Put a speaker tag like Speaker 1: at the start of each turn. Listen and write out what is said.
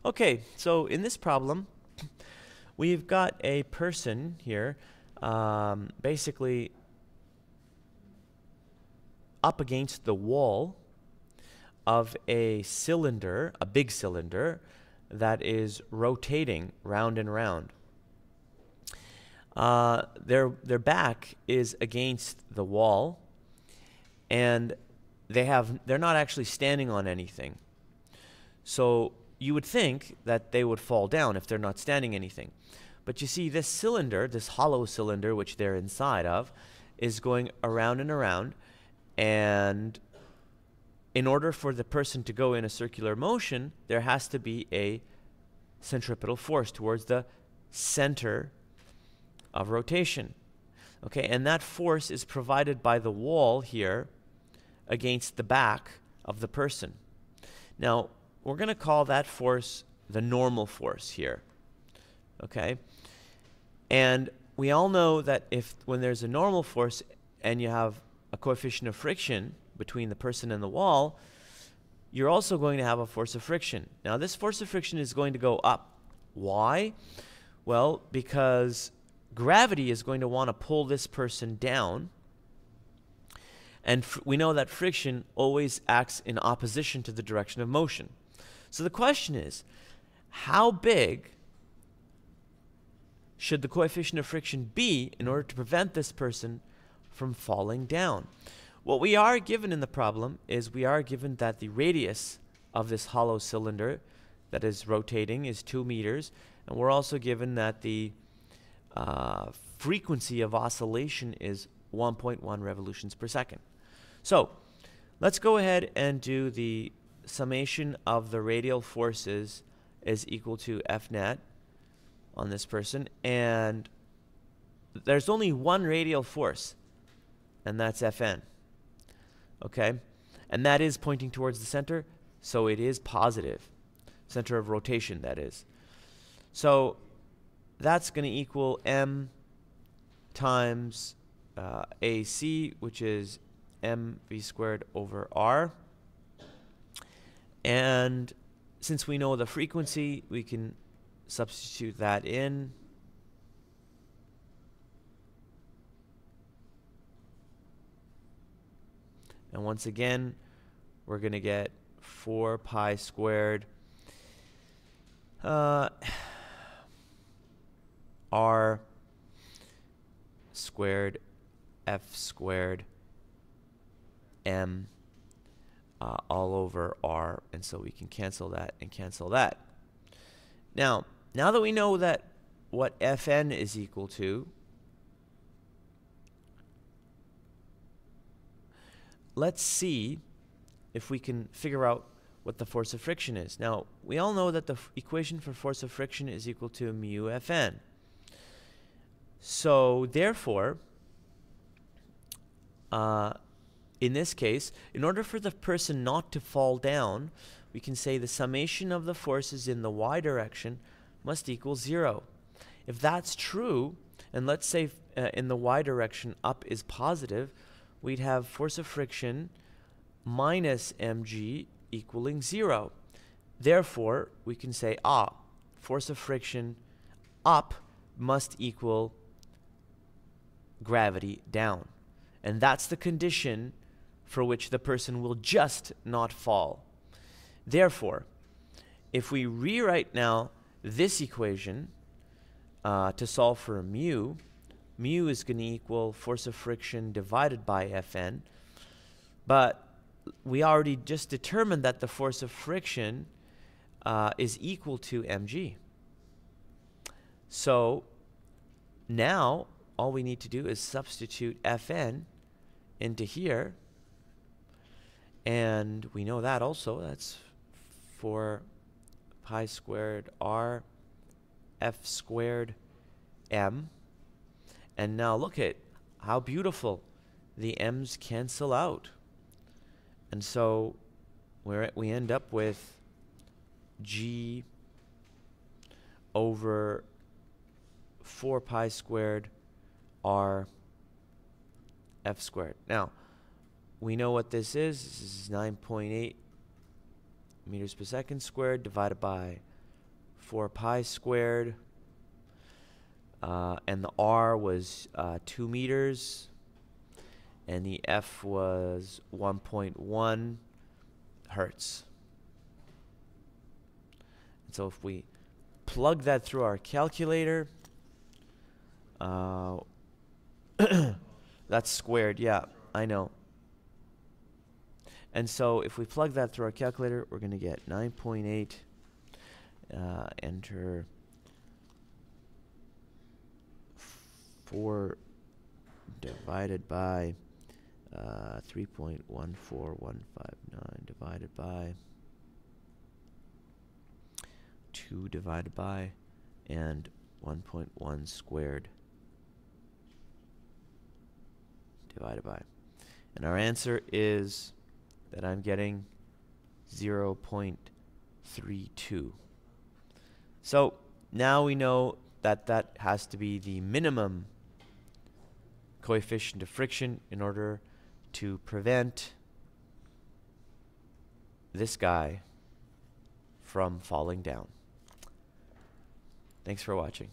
Speaker 1: Okay, so in this problem, we've got a person here, basically up against the wall of a cylinder, a big cylinder, that is rotating round and round. Their back is against the wall, and they're not actually standing on anything. So you would think that they would fall down if they're not standing anything. But you see, this cylinder, this hollow cylinder which they're inside of, is going around and around, and in order for the person to go in a circular motion, there has to be a centripetal force towards the center of rotation. Okay, and that force is provided by the wall here against the back of the person. Now, we're going to call that force the normal force here. Okay, and we all know that when there's a normal force and you have a coefficient of friction between the person and the wall, you're also going to have a force of friction. Now, this force of friction is going to go up. Why? Well, because gravity is going to want to pull this person down, and we know that friction always acts in opposition to the direction of motion. So the question is, how big should the coefficient of friction be in order to prevent this person from falling down? What we are given in the problem is we are given that the radius of this hollow cylinder that is rotating is 2 meters, and we're also given that the frequency of oscillation is 1.1 revolutions per second. So let's go ahead and do the summation of the radial forces is equal to F net on this person, and there's only one radial force, and that's Fn. Okay, and that is pointing towards the center, so it is positive. Center of rotation, that is. So that's going to equal m times AC, which is mv squared over r. And since we know the frequency, we can substitute that in. And once again, we're going to get 4 pi squared r squared f squared m all over r, and so we can cancel that and cancel that. Now that we know that what Fn is equal to, let's see if we can figure out what the force of friction is. Now, we all know that the equation for force of friction is equal to mu Fn. So, therefore, in this case, in order for the person not to fall down, we can say the summation of the forces in the y direction must equal 0. If that's true, and let's say in the y direction up is positive, we'd have force of friction minus mg equaling 0. Therefore, we can say, force of friction up must equal gravity down. And that's the condition for which the person will just not fall. Therefore, if we rewrite now this equation to solve for mu is going to equal force of friction divided by Fn, but we already just determined that the force of friction is equal to mg. So now all we need to do is substitute Fn into here, and we know that also. That's 4 pi squared r f squared m. And now look at how beautiful the m's cancel out. And so we end up with g over 4 pi squared r f squared. Now, we know what this is. This is 9.8 meters per second squared divided by 4 pi squared. And the R was 2 meters. And the F was 1.1 hertz. And so if we plug that through our calculator, that's squared. Yeah, I know. And so if we plug that through our calculator, we're going to get 9.8. Enter 4 divided by 3.14159 divided by 2 divided by and 1.1 squared divided by. And our answer is that I'm getting 0.32. So now we know that that has to be the minimum coefficient of friction in order to prevent this guy from falling down. Thanks for watching.